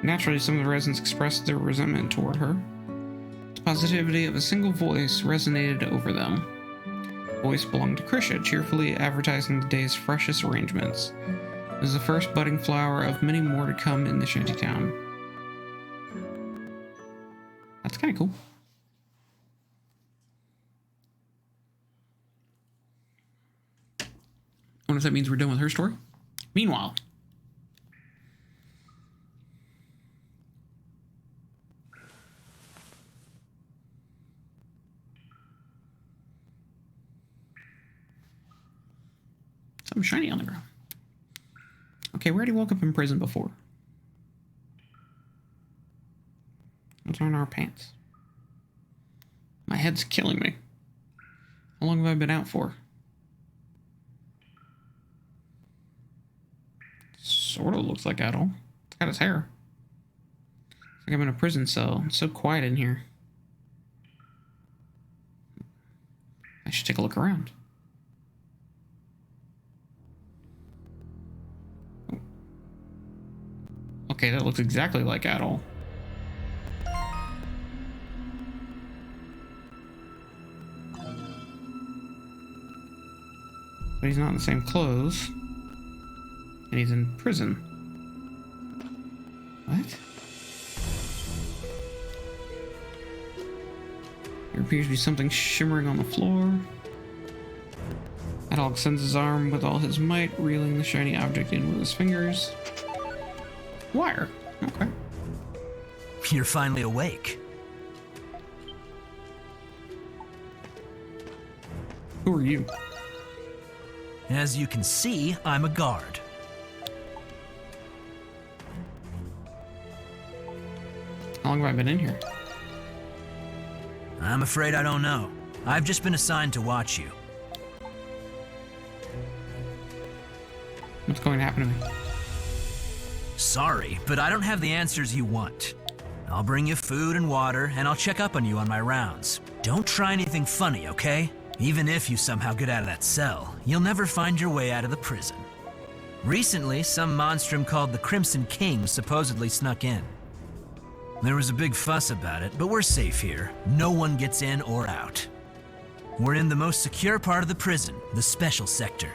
Naturally, some of the residents expressed their resentment toward her. The positivity of a single voice resonated over them. The voice belonged to Krisha, cheerfully advertising the day's freshest arrangements. It was the first budding flower of many more to come in the shantytown. That's kind of cool. I wonder if that means we're done with her story. Meanwhile, something shiny on the ground. Okay, we already woke up in prison before. What's on our pants? My head's killing me. How long have I been out for? Sort of looks like Adol. It's got his hair. It's like I'm in a prison cell. It's so quiet in here. I should take a look around. Okay, that looks exactly like Adol. But he's not in the same clothes. And he's in prison. What? There appears to be something shimmering on the floor. Adol extends his arm with all his might, reeling the shiny object in with his fingers. Wire. Okay. You're finally awake. Who are you? As you can see, I'm a guard. How long have I been in here? I'm afraid I don't know. I've just been assigned to watch you. What's going to happen to me? Sorry, but I don't have the answers you want. I'll bring you food and water, and I'll check up on you on my rounds. Don't try anything funny, okay? Even if you somehow get out of that cell, you'll never find your way out of the prison. Recently, some monstrum called the Crimson King supposedly snuck in. There was a big fuss about it, but we're safe here. No one gets in or out. We're in the most secure part of the prison, the special sector.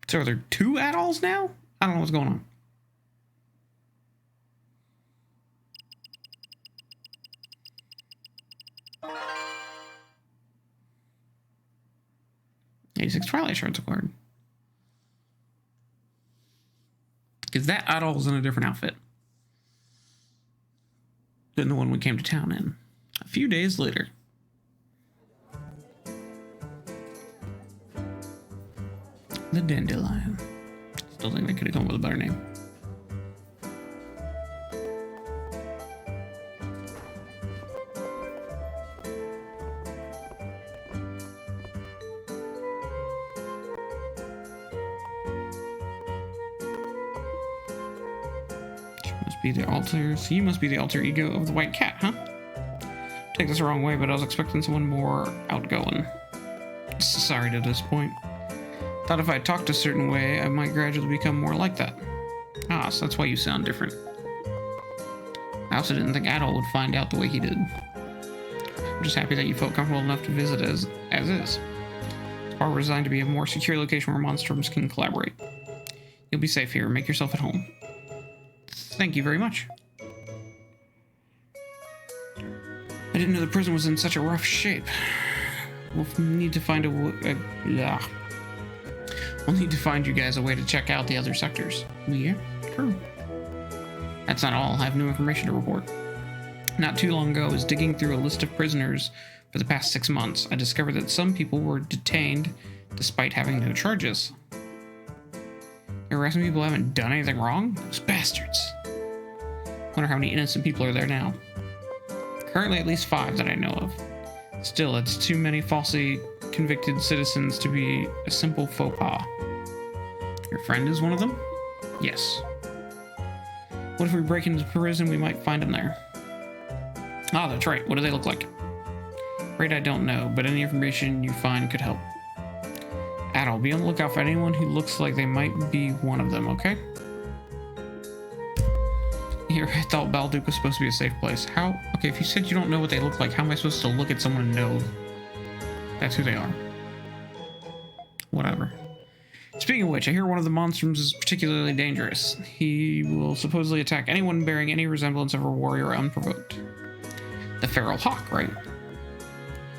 So are there two Adols now? I don't know what's going on. '86 Twilight Shards acquired. Because that Adol's in a different outfit than the one we came to town in. A few days later. The Dandelion. Still think they could have gone with a better name. Be the alter. So you must be the alter ego of the white cat, huh? Take this the wrong way, but I was expecting someone more outgoing. Sorry to disappoint. Thought if I talked a certain way, I might gradually become more like that. Ah, so that's why you sound different. I also didn't think Adol would find out the way he did. I'm just happy that you felt comfortable enough to visit as is. This bar was designed to be a more secure location where monstrums can collaborate. You'll be safe here. Make yourself at home. Thank you very much. I didn't know the prison was in such a rough shape. We'll need to find We'll need to find you guys a way to check out the other sectors. Yeah, true. That's not all. I have new information to report. Not too long ago, I was digging through a list of prisoners for the past 6 months. I discovered that some people were detained despite having no charges. You're arresting people who haven't done anything wrong? Those bastards. Wonder how many innocent people are there now. Currently at least 5 that I know of. Still, it's too many falsely convicted citizens to be a simple faux pas. Your friend is one of them? Yes. What if we break into the prison? We might find him there. Ah, that's right. What do they look like? Afraid I don't know, but any information you find could help. Adol, be on the lookout for anyone who looks like they might be one of them, okay? Here, I thought Balduke was supposed to be a safe place. How? Okay, if you said you don't know what they look like, how am I supposed to look at someone and know that's who they are? Whatever. Speaking of which, I hear one of the monstrums is particularly dangerous. He will supposedly attack anyone bearing any resemblance of a warrior unprovoked. The feral hawk, right?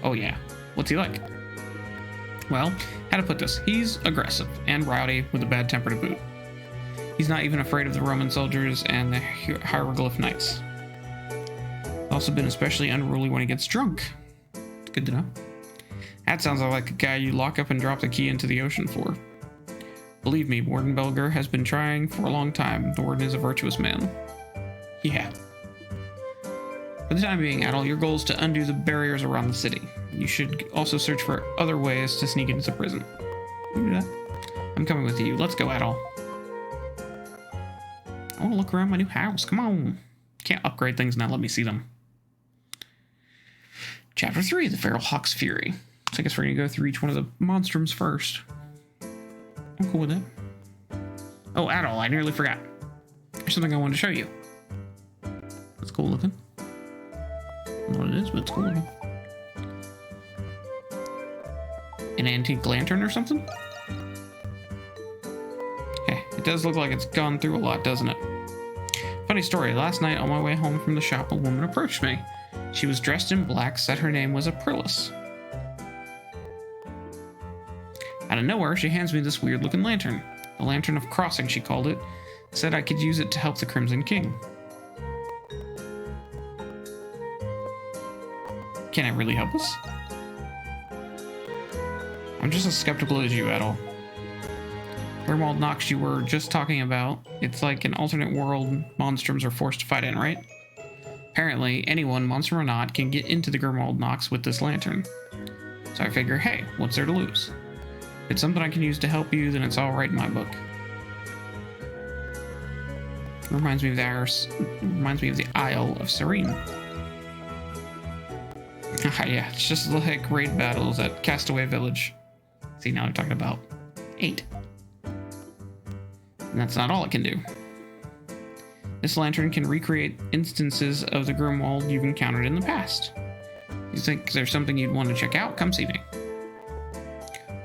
Oh yeah. What's he like? Well, how to put this? He's aggressive and rowdy with a bad temper to boot. He's not even afraid of the Roman soldiers and the hieroglyph knights. Also been especially unruly when he gets drunk. Good to know. That sounds like a guy you lock up and drop the key into the ocean for. Believe me, Warden Belger has been trying for a long time. The Warden is a virtuous man. Yeah. For the time being, Adol, your goal is to undo the barriers around the city. You should also search for other ways to sneak into the prison. You do that? I'm coming with you. Let's go, Adol. I want to look around my new house. Come on. Can't upgrade things now. Let me see them. Chapter 3, the Feral Hawk's Fury. So I guess we're going to go through each one of the monstrums first. I'm cool with it. Oh, Adol, I nearly forgot. There's something I wanted to show you. It's cool looking. I don't know what it is, but it's cool looking. An antique lantern or something? Okay, it does look like it's gone through a lot, doesn't it? Funny story, last night on my way home from the shop, a woman approached me. She was dressed in black, said her name was Aprilis. Out of nowhere, she hands me this weird-looking lantern. The Lantern of Crossing, she called it. Said I could use it to help the Crimson King. Can it really help us? I'm just as skeptical as you, Adol. Grimwald Nox you were just talking about. It's like an alternate world monstrums are forced to fight in, right? Apparently, anyone, monstrum or not, can get into the Grimwald Nox with this lantern. So I figure, hey, what's there to lose? If it's something I can use to help you, then it's alright in my book. Reminds me of the Isle of Serene. Yeah, it's just like raid battles at Castaway Village. See, now they're talking about 8. And that's not all it can do. This lantern can recreate instances of the Grimwald you've encountered in the past. You think there's something you'd want to check out? Come see me.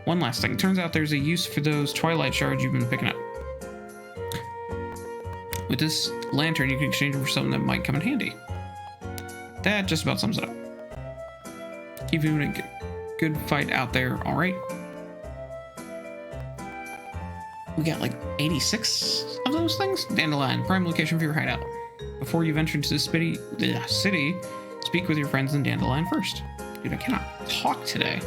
One last thing. Turns out there's a use for those twilight shards you've been picking up. With this lantern, you can exchange them for something that might come in handy. That just about sums it up. Keep doing a good fight out there, alright? We got like 86 of those things? Dandelion, prime location for your hideout. Before you venture into the city, speak with your friends in Dandelion first. Dude, I cannot talk today.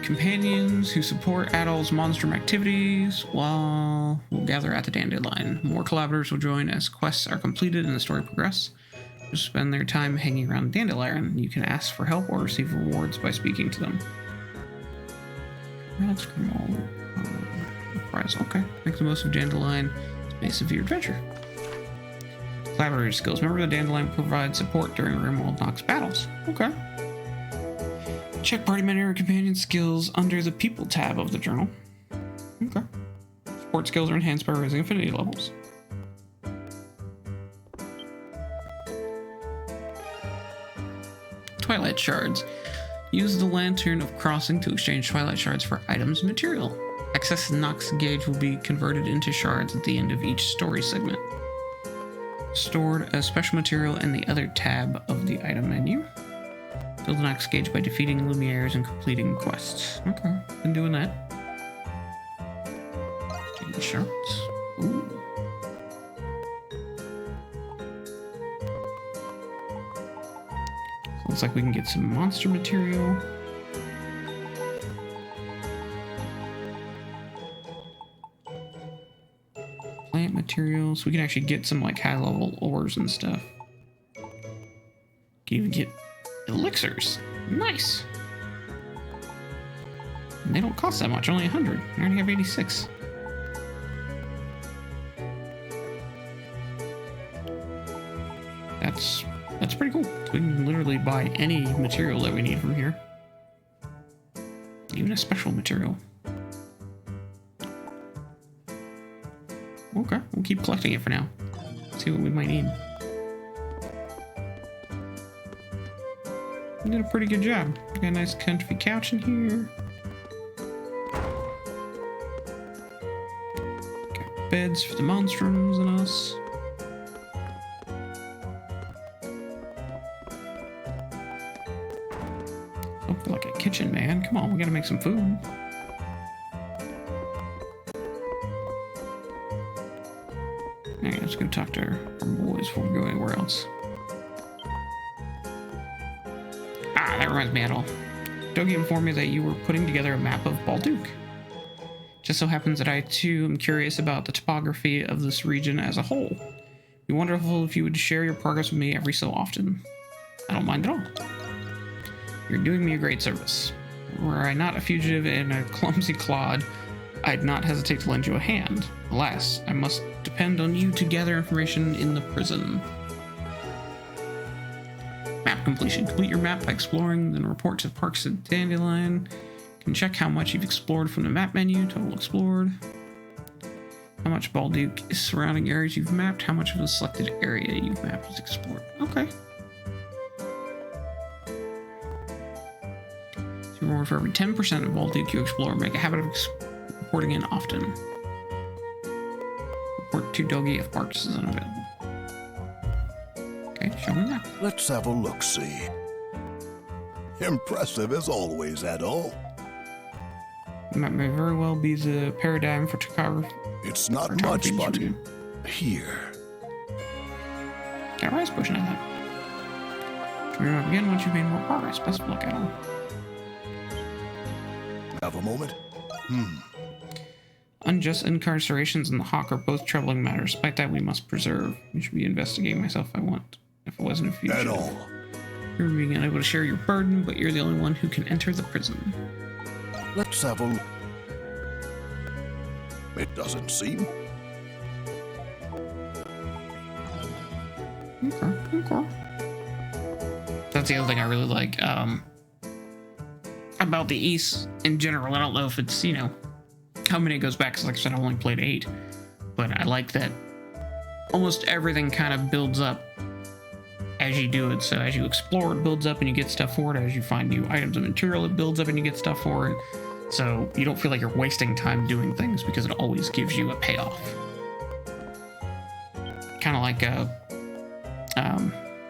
Companions who support Adol's monstrum activities will gather at the Dandelion. More collaborators will join as quests are completed and the story progresses. They'll spend their time hanging around the Dandelion. You can ask for help or receive rewards by speaking to them. That's cool. Prize. Okay. Make the most of Dandelion space of your adventure. Collaborator skills. Remember the Dandelion provides support during Grimwald Nox battles. Okay. Check party member and companion skills under the People tab of the journal. Okay. Support skills are enhanced by raising affinity levels. Twilight shards. Use the Lantern of Crossing to exchange Twilight shards for items and material. Excess Nox gauge will be converted into shards at the end of each story segment. Stored as special material in the other tab of the item menu. Build the Nox gauge by defeating Lumieres and completing quests. Okay, been doing that. Getting shards. Ooh. Looks like we can get some monster material. Plant materials. We can actually get some like high level ores and stuff. Can even get elixirs. Nice. And they don't cost that much, only 100. I already have 86. That's That's pretty cool. We can literally buy any material that we need from here. Even a special material. Okay, we'll keep collecting it for now. See what we might need. We did a pretty good job. Got a nice comfy couch in here. Got beds for the monstrums and us. Oh, like a kitchen, man. Come on, we gotta make some food. Alright, let's go talk to our boys before we go anywhere else. Ah, that reminds me at all. Dogi informed me that you were putting together a map of Balduke. Just so happens that I too am curious about the topography of this region as a whole. It'd be wonderful if you would share your progress with me every so often. I don't mind at all. You're doing me a great service. Were I not a fugitive and a clumsy clod, I'd not hesitate to lend you a hand. Alas, I must depend on you to gather information in the prison. Map completion. Complete your map by exploring, then report to Parks and Dandelion. You can check how much you've explored from the map menu. Total explored. How much Balduke is surrounding areas you've mapped. How much of the selected area you've mapped is explored. Okay. So reward for every 10% of Balduke you explore. Make a habit of reporting in often. Report to Dogi if Parks is unavailable. Okay, show me that. Let's have a look-see. Impressive as always, Adol. That may very well be the paradigm for topography. It's not much, but here. Got a rice potion, I thought. Try your map again once you've made more progress. Best of luck, Adol. Have a moment? Unjust incarcerations and the hawk are both troubling matters. Despite that, we must preserve. You should be investigating myself if I want. If I wasn't a fugitive. At all. You're being unable to share your burden, but you're the only one who can enter the prison. Let's have a look. It doesn't seem. Okay. That's the other thing I really like about the East in general. I don't know if it's, you know, how many it goes back, because like I said, I've only played 8. But I like that almost everything kind of builds up as you do it. So as you explore, it builds up and you get stuff for it. As you find new items and material, it builds up and you get stuff for it. So you don't feel like you're wasting time doing things because it always gives you a payoff. Kind of like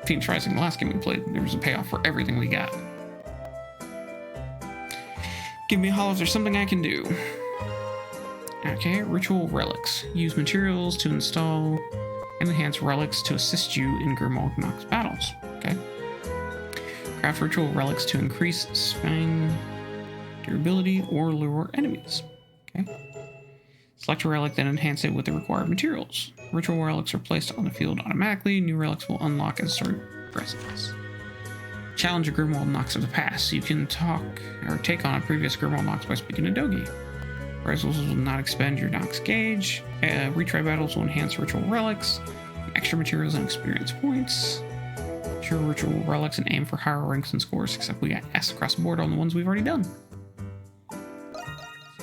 Phoenix Rising, the last game we played. There was a payoff for everything we got. Give me a holler if there's something I can do. Okay, ritual relics. Use materials to install and enhance relics to assist you in Monstrum Nox battles. Okay. Craft ritual relics to increase spine durability or lure enemies. Okay. Select a relic, then enhance it with the required materials. Ritual relics are placed on the field automatically. New relics will unlock as story progresses. Challenge a Monstrum Nox of the past. You can talk or take on a previous Monstrum Nox by speaking to Dogi. Rituals will not expend your Nox gauge. Retry battles will enhance ritual relics, extra materials and experience points. Share ritual relics and aim for higher ranks and scores, except we got S across the board on the ones we've already done. So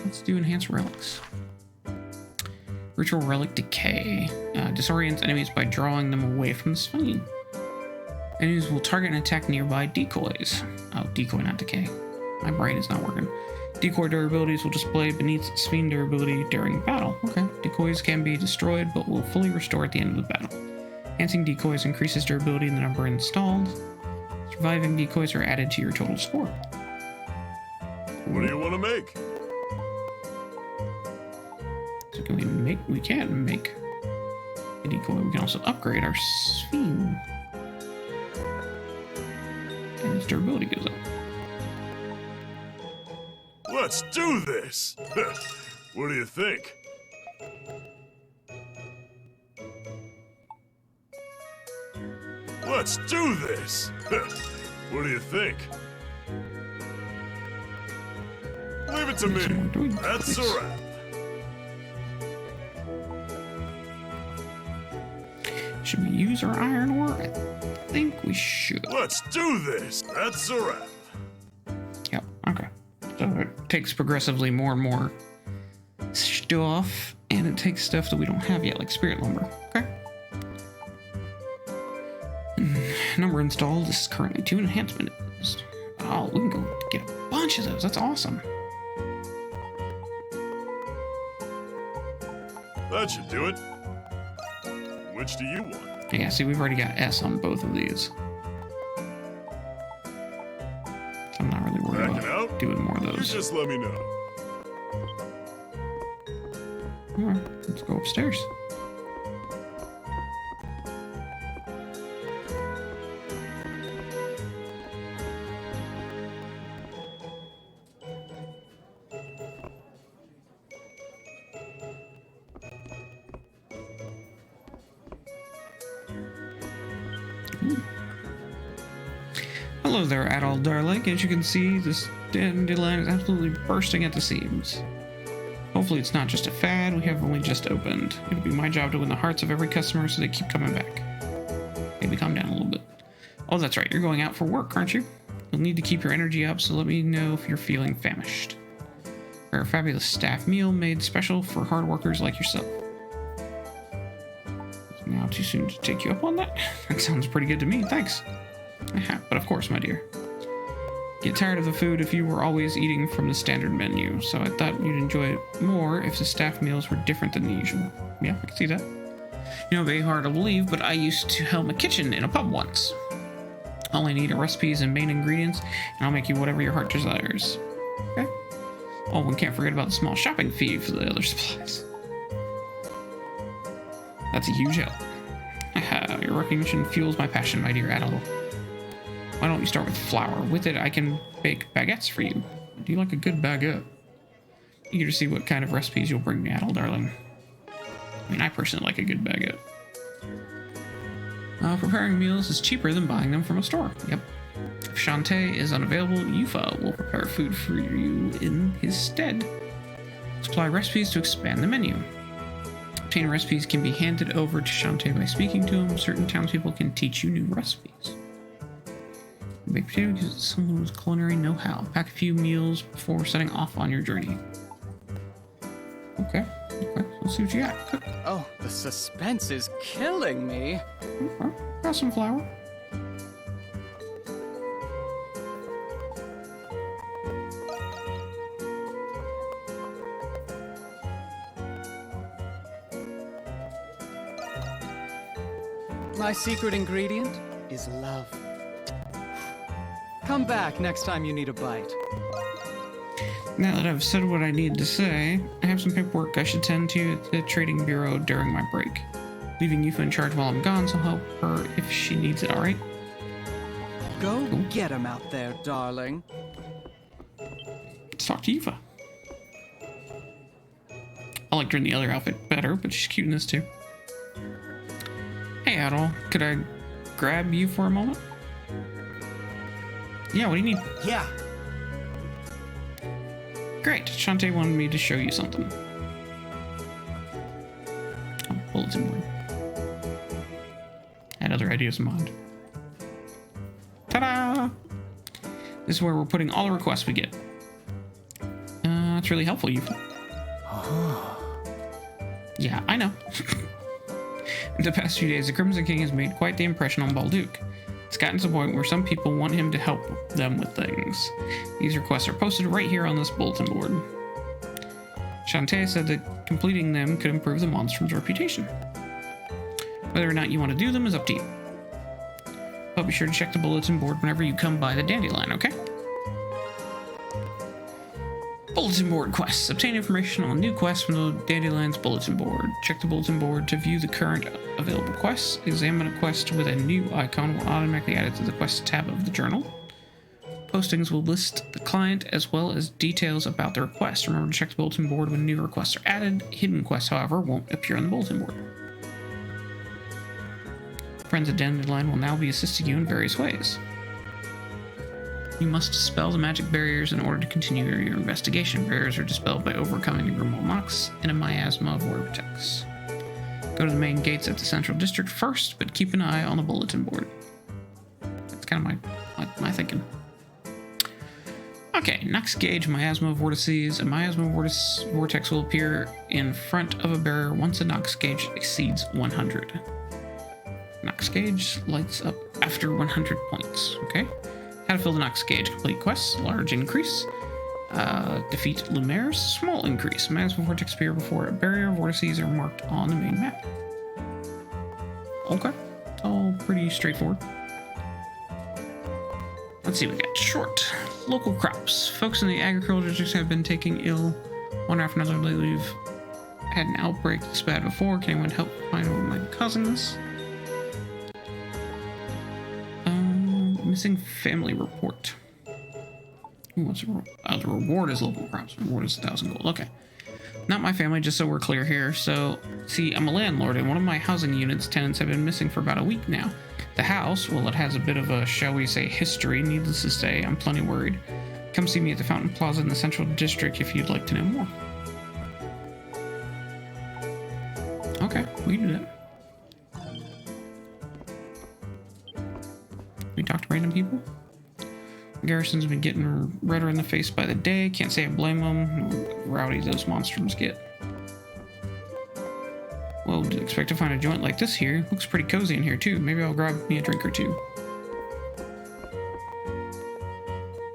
let's do enhanced relics. Ritual relic decay. Disorients enemies by drawing them away from the spine. Enemies will target and attack nearby decoys. Oh, decoy, not decay. My brain is not working. Decoy durabilities will display beneath spine durability during battle. Okay. Decoys can be destroyed, but will fully restore at the end of the battle. Enhancing decoys increases durability in the number installed. Surviving decoys are added to your total score. What do you want to make? So can we make? We can make a decoy. We can also upgrade our spine. And its durability goes up. Let's do this! What do you think? Let's do this! What do you think? Leave it to me. That's a wrap. Should we use our iron ore? I think we should. Let's do this. That's a wrap. Yep, okay. So it takes progressively more and more stuff, and it takes stuff that we don't have yet, like spirit lumber. Okay. Number installed. This is currently 2 enhancement. Oh, we can go get a bunch of those. That's awesome. That should do it. Which do you want? Yeah, see, we've already got S on both of these. So I'm not really worried Backing about out? doing more of You those. just let me know. Alright, let's go upstairs. Hello there, adult darling. As you can see, this dandelion is absolutely bursting at the seams. Hopefully it's not just a fad, we have only just opened. It'll be my job to win the hearts of every customer so they keep coming back. Maybe calm down a little bit. Oh, that's right, you're going out for work, aren't you? You'll need to keep your energy up, so let me know if you're feeling famished. We're a fabulous staff meal made special for hard workers like yourself. Is it now too soon to take you up on that? That sounds pretty good to me, thanks. But of course, my dear. Get tired of the food if you were always eating from the standard menu, so I thought you'd enjoy it more if the staff meals were different than the usual. Yeah, I can see that. You know, very hard to believe, but I used to helm a kitchen in a pub once. All I need are recipes and main ingredients, and I'll make you whatever your heart desires. Okay? Oh, and can't forget about the small shopping fee for the other supplies. That's a huge help. Your recognition fuels my passion, my dear adult. Why don't you start with flour? With it, I can bake baguettes for you. Do you like a good baguette? Eager to see what kind of recipes you'll bring me, adult darling. I mean, I personally like a good baguette. Preparing meals is cheaper than buying them from a store. Yep. If Shantae is unavailable, Yufa will prepare food for you in his stead. Supply recipes to expand the menu. Obtain recipes can be handed over to Shantae by speaking to him. Certain townspeople can teach you new recipes. Baked potato gives someone with culinary know-how. Pack a few meals before setting off on your journey. Okay. Let's see what you got. Cook. Oh, the suspense is killing me. Okay. Got some flour. My secret ingredient is love. Come back next time you need a bite. Now that I've said what I need to say, I have some paperwork I should tend to at the trading bureau during my break. Leaving Yufa in charge while I'm gone, so I'll help her if she needs it, alright? Go get him out there, darling. Let's talk to Yufa. I liked her in the other outfit better, but she's cute in this too. Hey, Adol, could I grab you for a moment? Yeah, what do you need? Yeah. Great, Shantae wanted me to show you something. Oh, bulletin board. Had other ideas in mind. Ta-da! This is where we're putting all the requests we get. It's really helpful, Yufa. Yeah, I know. In the past few days, the Crimson King has made quite the impression on Balduke. It's gotten to the point where some people want him to help them with things. These requests are posted right here on this bulletin board. Shantae said that completing them could improve the monstrum's reputation. Whether or not you want to do them is up to you. But be sure to check the bulletin board whenever you come by the dandelion, okay? Bulletin board quests. Obtain information on new quests from the Dandelion's bulletin board. Check the bulletin board to view the current available quests. Examine a quest with a new icon will automatically add it to the quests tab of the journal. Postings will list the client as well as details about the request. Remember to check the bulletin board when new requests are added. Hidden quests, however, won't appear on the bulletin board. Friends at Dandelion will now be assisting you in various ways. You must dispel the magic barriers in order to continue your investigation. Barriers are dispelled by overcoming the Monstrum Nox and a miasma of vortex. Go to the main gates at the central district first, but keep an eye on the bulletin board. That's kind of my thinking. Okay, next gauge miasma vortices. A miasma vortex will appear in front of a barrier once a Nox gauge exceeds 100. Nox gauge lights up after 100 points. Okay. How to fill the Nox gauge. Complete quests. Large increase. Defeat Lumières. Small increase. Miasma vortex appear before a barrier. Vortices are marked on the main map. Okay. It's all pretty straightforward. Let's see, we got short. Local crops. Folks in the agriculture districts have been taking ill one after another. Lately, we've had an outbreak this bad before. Can anyone help find out what might be causing this? Missing family report. Ooh, what's the reward? The reward is local crops. Reward is 1,000 gold. Okay. Not my family, just so we're clear here. So, see, I'm a landlord, and one of my housing units tenants have been missing for about a week now. The house, well, it has a bit of a, shall we say, history. Needless to say, I'm plenty worried. Come see me at the Fountain Plaza in the Central District if you'd like to know more. Okay, we can do that. We talk to random people. Garrison's been getting redder in the face by the day. Can't say I blame them. Rowdy those monstrums get. Well, didn't expect to find a joint like this here. Looks pretty cozy in here too. Maybe I'll grab me a drink or two.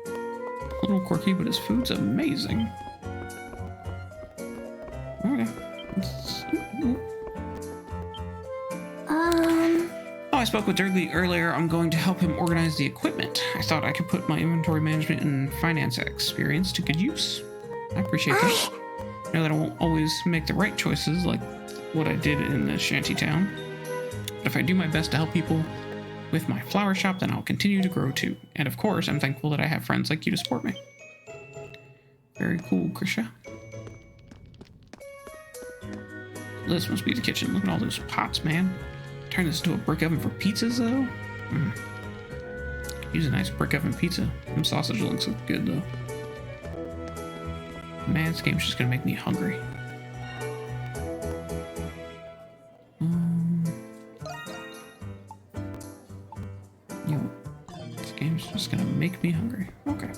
A little quirky, but his food's amazing. Okay. Oh, I spoke with Durgley earlier. I'm going to help him organize the equipment. I thought I could put my inventory management and finance experience to good use. I appreciate that. I know that I won't always make the right choices like what I did in the shanty town. But if I do my best to help people with my flower shop, then I'll continue to grow too. And of course, I'm thankful that I have friends like you to support me. Very cool, Krisha. This must be the kitchen. Look at all those pots, man. Turn this into a brick oven for pizzas, though? Use a nice brick oven pizza. Them sausage links look good, though. Man, this game's just gonna make me hungry. This game's just gonna make me hungry. Okay.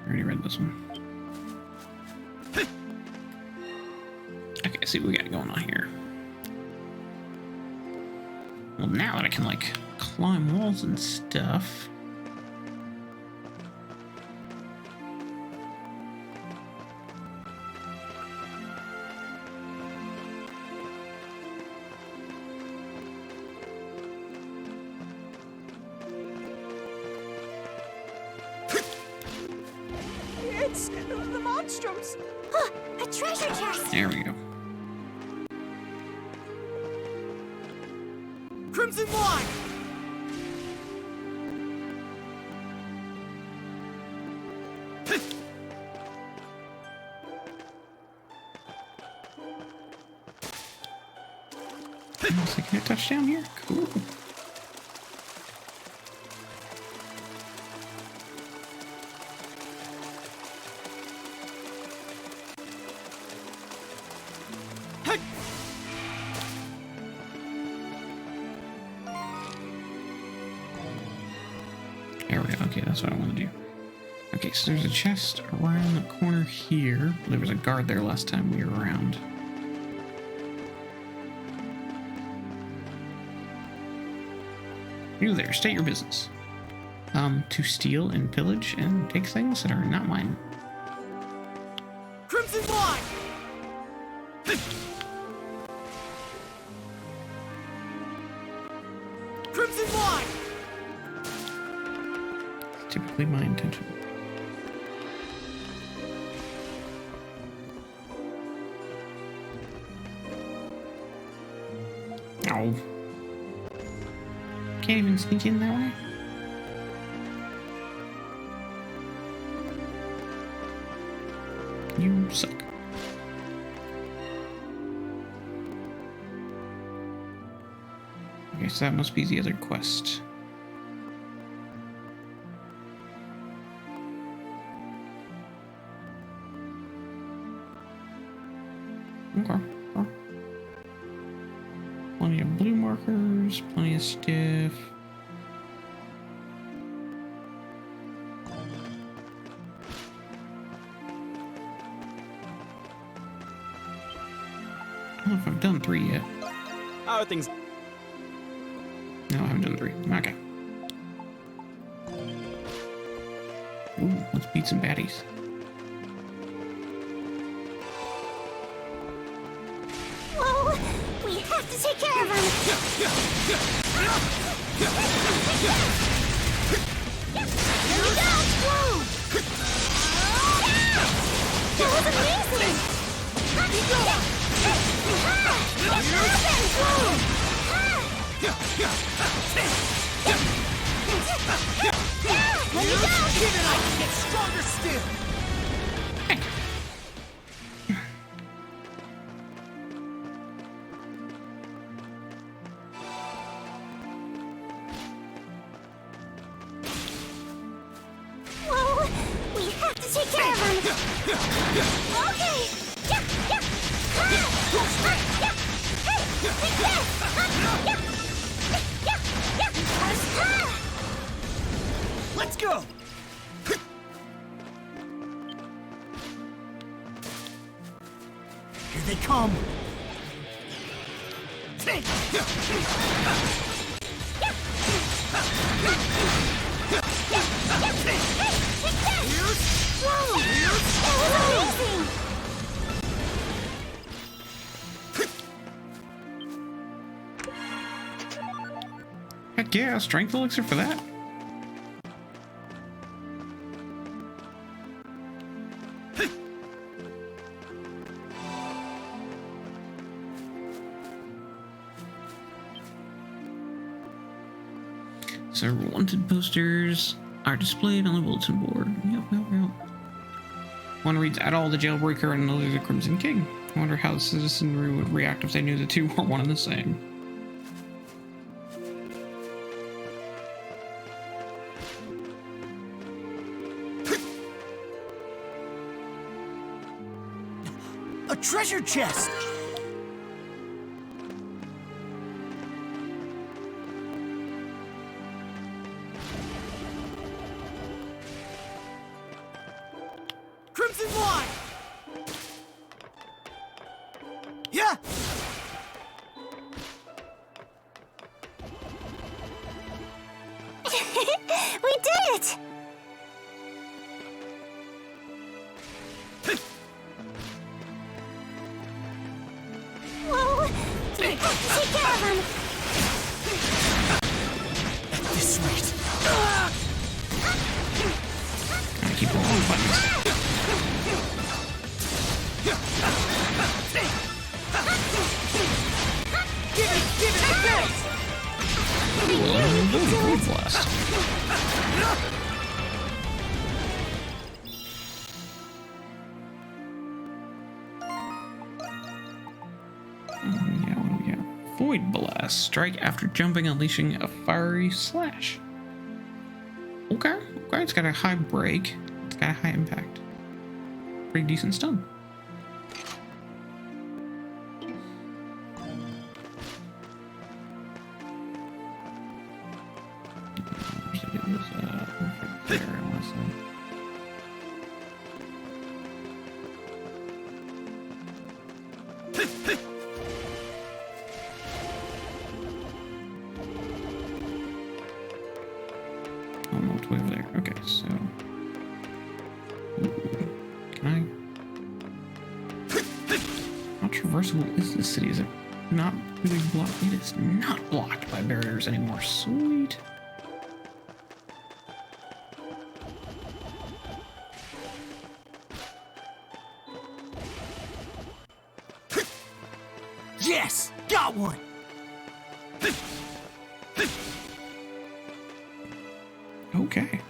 Already read this one. Okay, see what we got going on here. Well, now that I can, like, climb walls and stuff. It's the monstrums. Huh, a treasure chest. There we go. Crimson wine! Looks like a touchdown here. Cool. There we go. Okay, that's what I want to do. Okay, so there's a chest around the corner here. There was a guard there last time we were around. You there, state your business. To steal and pillage and take things that are not mine. Crimson wine! Crimson wine! Typically my intention. Oh. Can't even sneak in that way. You suck. Okay, so that must be the other quest. Okay. Plenty of blue markers, plenty of stiff. I don't know if I've done 3 yet. How are things? No, I haven't done 3. Okay. Ooh, let's beat some baddies. Whoa! We have to take care of him! Here we go! Whoa! That was amazing! Keep going! What happened? Let me go! I can get stronger still! Whoa! We have to take care of him! Okay! Let's go! Here they come! Whoa! That was amazing! Heck yeah, strength elixir for that. So wanted posters are displayed on the bulletin board. Yep. One reads, "At all the jailbreaker and another the Crimson King." I wonder how the citizenry would react if they knew the two were one and the same. A treasure chest! Crimson wine! Yeah! We did it! Whoa! We have to take care of him! At this rate. Gotta keep rolling buttons. Give it a bit! Void blast. Yeah, what do we got? Void blast. Strike after jumping, unleashing a fiery slash. Okay, it's got a high break. It's got a high impact. Pretty decent stun. Oh no, it's way over there. Okay, so. Ooh, can I? How traversable is this city? Is it not really blocked? It is not blocked by barriers anymore. Sweet. Yes! Got one! Okay.